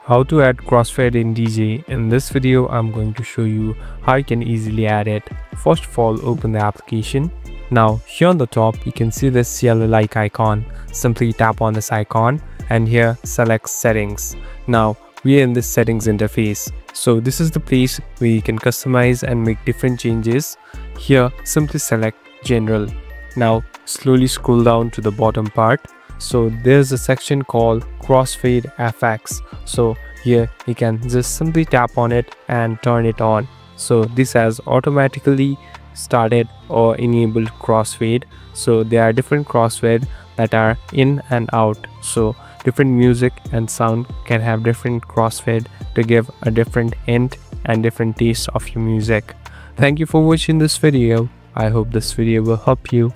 How to add crossfade in DJ. In this video, I'm going to show you how you can easily add it. First of all, open the application. Now here on the top, you can see this yellow like icon. Simply tap on this icon and here select settings. Now we are in this settings interface. So this is the place where you can customize and make different changes. Here simply select general. Now slowly scroll down to the bottom part. So there's a section called Crossfade FX. So here you can just simply tap on it and turn it on. So this has automatically started or enabled crossfade. So there are different crossfade that are in and out. So different music and sound can have different crossfade to give a different hint and different taste of your music. Thank you for watching this video. I hope this video will help you.